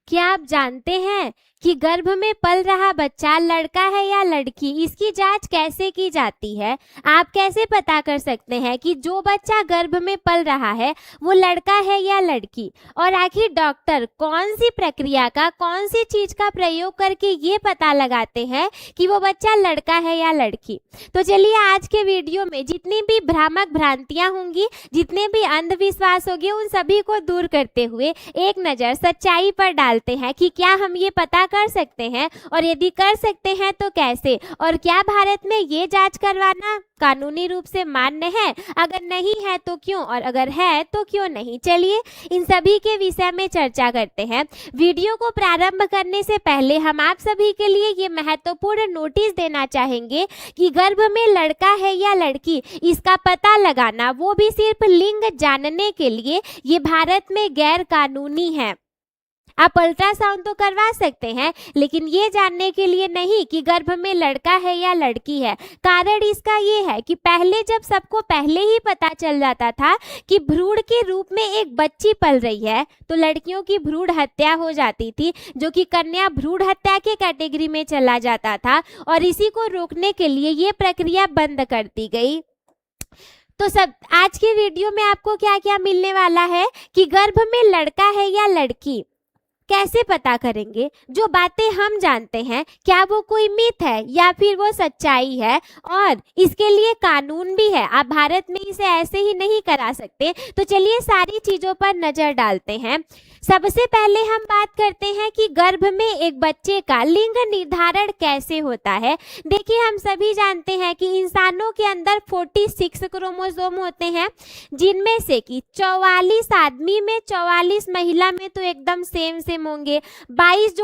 क्या आप जानते हैं कि गर्भ में पल रहा बच्चा लड़का है या लड़की? इसकी जांच कैसे की जाती है? आप कैसे पता कर सकते हैं कि जो बच्चा गर्भ में पल रहा है वो लड़का है या लड़की? और आखिर डॉक्टर कौन सी प्रक्रिया का, कौन सी चीज का प्रयोग करके ये पता लगाते हैं कि वो बच्चा लड़का है या लड़की? तो चलिए आज के वीडियो में जितनी भी भ्रामक भ्रांतियां होंगी, जितने भी अंधविश्वास होंगे, उन सभी को दूर करते हुए एक नज़र सच्चाई पर डालते हैं कि क्या हम ये पता कर सकते हैं, और यदि कर सकते हैं तो कैसे, और क्या भारत में ये जांच करवाना कानूनी रूप से मान्य है? अगर नहीं है तो क्यों, और अगर है तो क्यों नहीं? चलिए इन सभी के विषय में चर्चा करते हैं। वीडियो को प्रारंभ करने से पहले हम आप सभी के लिए ये महत्वपूर्ण नोटिस देना चाहेंगे कि गर्भ में लड़का है या लड़की, इसका पता लगाना, वो भी सिर्फ लिंग जानने के लिए, ये भारत में गैर कानूनी है। आप अल्ट्रासाउंड तो करवा सकते हैं, लेकिन ये जानने के लिए नहीं कि गर्भ में लड़का है या लड़की है। कारण इसका ये है कि पहले जब सबको पहले ही पता चल जाता था कि भ्रूण के रूप में एक बच्ची पल रही है, तो लड़कियों की भ्रूण हत्या हो जाती थी, जो कि कन्या भ्रूण हत्या के कैटेगरी में चला जाता था, और इसी को रोकने के लिए ये प्रक्रिया बंद कर दी गई। तो सब आज के वीडियो में आपको क्या क्या मिलने वाला है कि गर्भ में लड़का है या लड़की कैसे पता करेंगे? जो बातें हम जानते हैं, क्या वो कोई मिथ है या फिर वो सच्चाई है, और इसके लिए कानून भी है। आप भारत में इसे ऐसे ही नहीं करा सकते। तो चलिए सारी चीजों पर नजर डालते हैं। सबसे पहले हम बात करते हैं कि गर्भ में एक बच्चे का लिंग निर्धारण कैसे होता है। देखिए हम सभी जानते हैं कि इंसानों के अंदर 46 क्रोमोसोम होते हैं, जिनमें से कि 44 आदमी में, 44 महिला में तो एकदम सेम होंगे, 22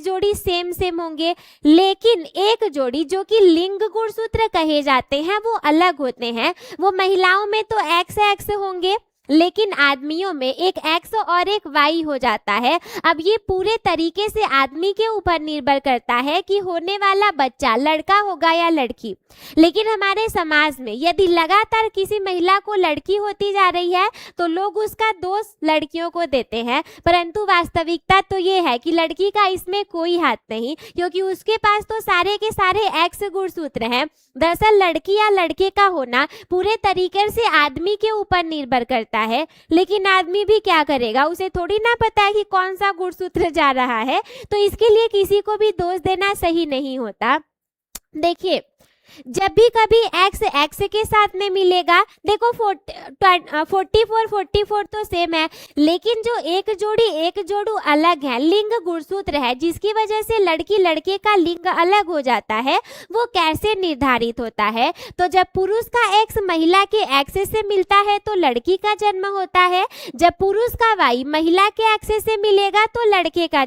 जोड़ी सेम होंगे, लेकिन एक जोड़ी जो कि लिंग गुणसूत्र कहे जाते हैं वो अलग होते हैं। वो महिलाओं में तो XX होंगे, लेकिन आदमियों में एक X और एक Y हो जाता है। अब ये पूरे तरीके से आदमी के ऊपर निर्भर करता है कि होने वाला बच्चा लड़का होगा या लड़की। लेकिन हमारे समाज में यदि लगातार किसी महिला को लड़की होती जा रही है तो लोग उसका दोष लड़कियों को देते हैं, परंतु वास्तविकता तो ये है कि लड़की का इसमें कोई हाथ नहीं, क्योंकि उसके पास तो सारे के सारे X गुणसूत्र हैं। दरअसल लड़की या लड़के का होना पूरे तरीके से आदमी के ऊपर निर्भर करता है, लेकिन आदमी भी क्या करेगा, उसे थोड़ी ना पता है कि कौन सा गुणसूत्र जा रहा है। तो इसके लिए किसी को भी दोष देना सही नहीं होता। देखिए जब भी कभी X के साथ में मिलेगा, देखो 44 तो सेम है, लेकिन जो एक जोड़ू अलग है, लिंग गुणसूत्र है, जिसकी वजह से लड़की लड़के का लिंग अलग हो जाता है। वो कैसे निर्धारित होता है? तो जब पुरुष का X महिला के X से मिलता है तो लड़की का जन्म होता है। जब पुरुष का Y महिला के X से मिलेगा तो लड़के का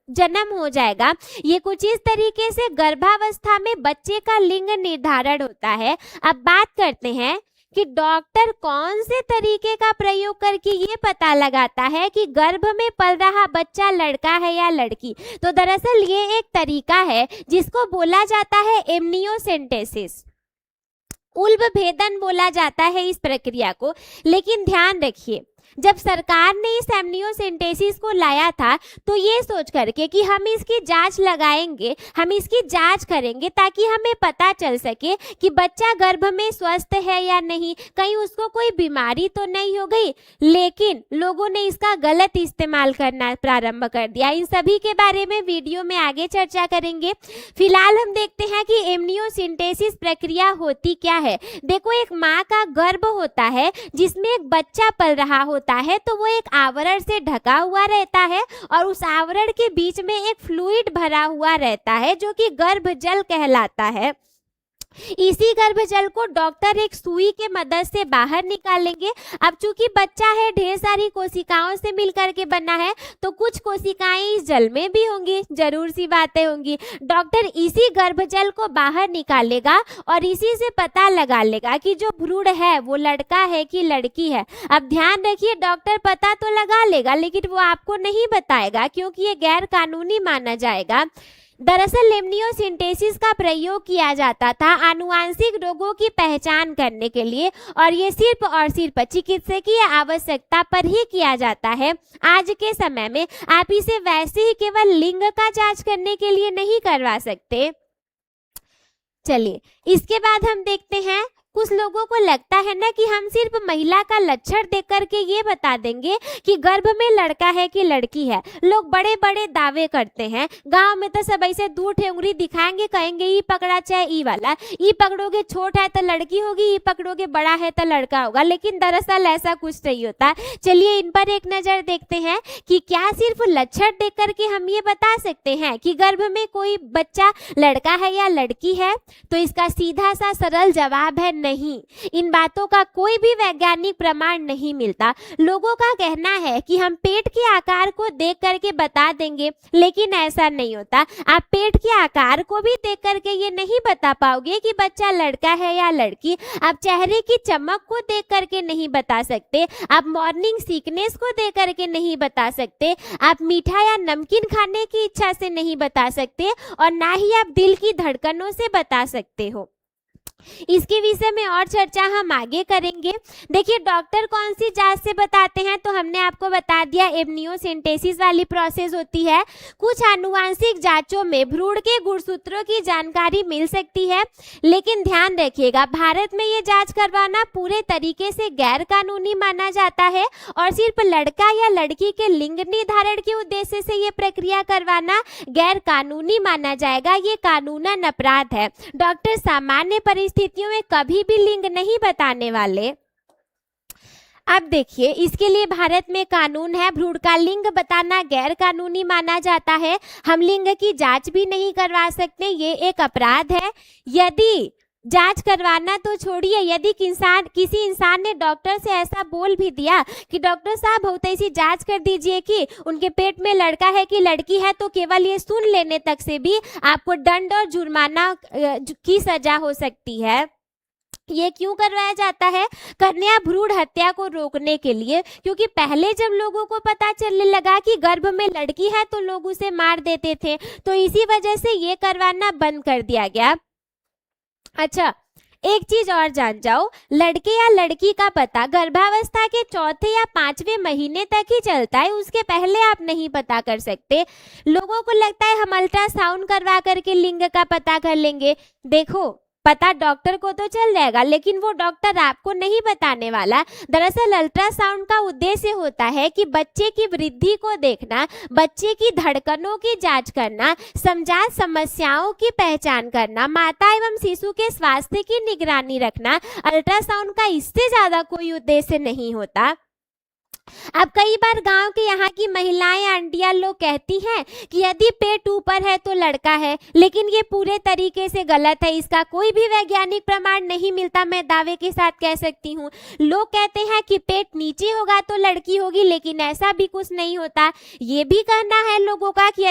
जन्म हो जाएगा। ये कुछ इस तरीके से गर्भावस्था में बच्चे का लिंग निर्धारण होता है। अब बात करते हैं कि डॉक्टर कौन से तरीके का प्रयोग करके ये पता लगाता है कि गर्भ में पल रहा बच्चा लड़का है या लड़की। तो दरअसल ये एक तरीका है जिसको बोला जाता है एमनियोसेंटेसिस, उल्ब भेदन बोला जाता है इस प्रक्रिया को। लेकिन ध्यान रखिए, जब सरकार ने इस एमनियोसेंटेसिस को लाया था तो ये सोच करके कि हम इसकी जांच लगाएंगे, हम इसकी जांच करेंगे ताकि हमें पता चल सके कि बच्चा गर्भ में स्वस्थ है या नहीं, कहीं उसको कोई बीमारी तो नहीं हो गई। लेकिन लोगों ने इसका गलत इस्तेमाल करना प्रारंभ कर दिया। इन सभी के बारे में वीडियो में आगे चर्चा करेंगे। फिलहाल हम देखते हैं कि एमनियोसेंटेसिस प्रक्रिया होती क्या है। देखो एक माँ का गर्भ होता है जिसमें एक बच्चा पल रहा होता है, तो वो एक आवरण से ढका हुआ रहता है और उस आवरण के बीच में एक फ्लूइड भरा हुआ रहता है जो कि गर्भजल कहलाता है। इसी गर्भजल को डॉक्टर एक सुई के मदद से बाहर निकालेंगे। अब चूंकि बच्चा है, ढेर सारी कोशिकाओं से मिलकर के बना है, तो कुछ कोशिकाएं इस जल में भी होंगी, जरूर सी बातें होंगी। डॉक्टर इसी गर्भजल को बाहर निकालेगा और इसी से पता लगा लेगा कि जो भ्रूण है वो लड़का है कि लड़की है। अब ध्यान रखिए, डॉक्टर पता तो लगा लेगा लेकिन वो आपको नहीं बताएगा, क्योंकि ये गैर कानूनी माना जाएगा। दरअसल लेम्नियोसिंटेसिस का प्रयोग किया जाता था आनुवांशिक रोगों की पहचान करने के लिए, और ये सिर्फ और सिर्फ चिकित्सकीय आवश्यकता पर ही किया जाता है। आज के समय में आप इसे वैसे ही केवल लिंग का जांच करने के लिए नहीं करवा सकते। चलिए इसके बाद हम देखते हैं, कुछ लोगों को लगता है ना कि हम सिर्फ महिला का लक्षण देख करके ये बता देंगे कि गर्भ में लड़का है कि लड़की है। लोग बड़े बड़े दावे करते हैं, गांव में तो सब ऐसे दूर ठेंगुरी दिखाएंगे, कहेंगे ई पकड़ा चाहे ई वाला, ई पकड़ोगे छोट है तो लड़की होगी, ई पकड़ोगे बड़ा है तो लड़का होगा, लेकिन दरअसल ऐसा कुछ नहीं होता। चलिए इन पर एक नजर देखते हैं कि क्या सिर्फ लक्षण देख करके हम ये बता सकते हैं कि गर्भ में कोई बच्चा लड़का है या लड़की है। तो इसका सीधा सा सरल जवाब है नहीं। इन बातों का कोई भी वैज्ञानिक प्रमाण नहीं मिलता। लोगों का कहना है कि हम पेट के आकार को देख करके बता देंगे, लेकिन ऐसा नहीं होता। आप पेट के आकार को भी देख करके ये नहीं बता पाओगे कि बच्चा लड़का है या लड़की। आप चेहरे की चमक को देख करके नहीं बता सकते, आप मॉर्निंग सीकनेस को देख करके नहीं बता सकते, आप मीठा या नमकीन खाने की इच्छा से नहीं बता सकते, और ना ही आप दिल की धड़कनों से बता सकते हो। इसके विषय में और चर्चा हम आगे करेंगे। देखिए डॉक्टर कौन सी जांच से बताते हैं, तो हमने आपको बता दिया एमनियोसेंटेसिस वाली प्रोसेस होती है। कुछ आनुवांशिक जांचों में भ्रूण के गुणसूत्रों की जानकारी मिल सकती है, लेकिन ध्यान रखिएगा भारत में ये जांच करवाना पूरे तरीके से गैर कानूनी माना जाता है, और सिर्फ लड़का या लड़की के लिंग निर्धारण के उद्देश्य से ये प्रक्रिया करवाना गैर कानूनी माना जाएगा। ये कानूनन अपराध है। डॉक्टर सामान्य परिस्थितियों में कभी भी लिंग नहीं बताने वाले। अब देखिए इसके लिए भारत में कानून है, भ्रूण का लिंग बताना गैर कानूनी माना जाता है। हम लिंग की जांच भी नहीं करवा सकते, ये एक अपराध है। यदि जांच करवाना तो छोड़िए, यदि किसी इंसान ने डॉक्टर से ऐसा बोल भी दिया कि डॉक्टर साहब बहुत ऐसी जांच कर दीजिए कि उनके पेट में लड़का है कि लड़की है, तो केवल ये सुन लेने तक से भी आपको दंड और जुर्माना की सजा हो सकती है। ये क्यों करवाया जाता है? कन्या भ्रूण हत्या को रोकने के लिए, क्योंकि पहले जब लोगों को पता चलने लगा कि गर्भ में लड़की है तो लोग उसे मार देते थे, तो इसी वजह से ये करवाना बंद कर दिया गया। अच्छा एक चीज और जान जाओ, लड़के या लड़की का पता गर्भावस्था के चौथे या 5वें महीने तक ही चलता है, उसके पहले आप नहीं पता कर सकते। लोगों को लगता है हम अल्ट्रासाउंड करवा करके लिंग का पता कर लेंगे। देखो पता डॉक्टर को तो चल जाएगा, लेकिन वो डॉक्टर आपको नहीं बताने वाला। दरअसल अल्ट्रासाउंड का उद्देश्य होता है कि बच्चे की वृद्धि को देखना, बच्चे की धड़कनों की जांच करना, समजात समस्याओं की पहचान करना, माता एवं शिशु के स्वास्थ्य की निगरानी रखना। अल्ट्रासाउंड का इससे ज्यादा कोई उद्देश्य नहीं होता। अब कई बार गांव के यहाँ की महिलाएं आंटियां लोग कहती हैं कि यदि पेट ऊपर है तो लड़का है, लेकिन ये पूरे तरीके से गलत है। इसका कोई भी वैज्ञानिक प्रमाण नहीं मिलता, मैं दावे के साथ कह सकती हूँ। लोग कहते हैं कि पेट नीचे होगा तो लड़की होगी, लेकिन ऐसा भी कुछ नहीं होता। ये भी कहना है लोगों का कि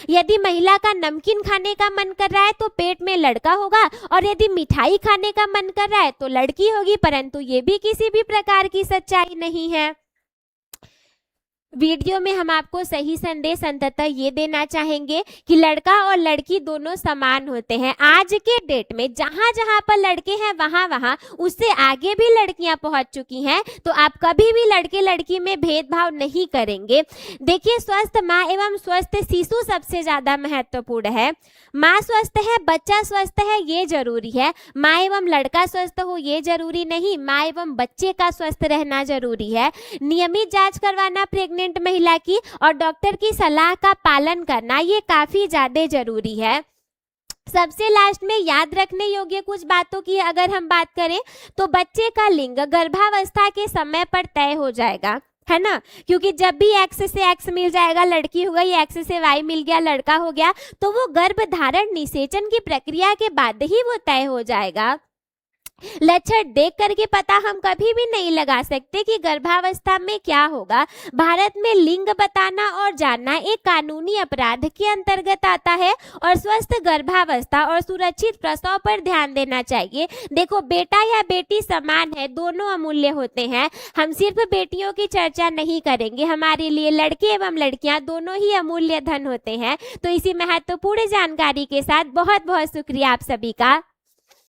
यदि महिला का नमकीन खाने का मन कर रहा है तो पेट में लड़का होगा, और यदि मिठाई खाने का मन कर रहा है तो लड़की होगी, परंतु ये भी किसी भी प्रकार की सच्चाई नहीं है। वीडियो में हम आपको सही संदेश अंततः ये देना चाहेंगे कि लड़का और लड़की दोनों समान होते हैं। आज के डेट में जहाँ जहाँ पर लड़के हैं वहाँ उससे आगे भी लड़कियां पहुँच चुकी हैं, तो आप कभी भी लड़के लड़की में भेदभाव नहीं करेंगे। देखिए स्वस्थ माँ एवं स्वस्थ शिशु सबसे ज्यादा महत्वपूर्ण है। माँ स्वस्थ है, बच्चा स्वस्थ है, ये जरूरी है। माँ एवं लड़का स्वस्थ हो ये जरूरी नहीं, माँ एवं बच्चे का स्वस्थ रहना जरूरी है। नियमित जांच करवाना प्रेग्नेंट महिला की और डॉक्टर की सलाह का पालन करना ये काफी ज्यादा जरूरी है। सबसे लास्ट में याद रखने योग्य कुछ बातों की अगर हम बात करें तो बच्चे का लिंग गर्भावस्था के समय पर तय हो जाएगा, है ना, क्योंकि जब भी एक्स से एक्स मिल जाएगा लड़की हो गई, एक्स से वाई मिल गया लड़का हो गया, तो वो गर्भ धारण निषेचन की प्रक्रिया के बाद ही वो तय हो जाएगा। लक्षण देख करके पता हम कभी भी नहीं लगा सकते कि गर्भावस्था में क्या होगा। भारत में लिंग बताना और जानना एक कानूनी अपराध के अंतर्गत आता है और स्वस्थ गर्भावस्था और सुरक्षित प्रसव पर ध्यान देना चाहिए। देखो, बेटा या बेटी समान है, दोनों अमूल्य होते हैं। हम सिर्फ बेटियों की चर्चा नहीं करेंगे, हमारे लिए लड़के एवं लड़कियां दोनों ही अमूल्य धन होते हैं। तो इसी महत्वपूर्ण जानकारी के साथ बहुत बहुत शुक्रिया आप सभी का।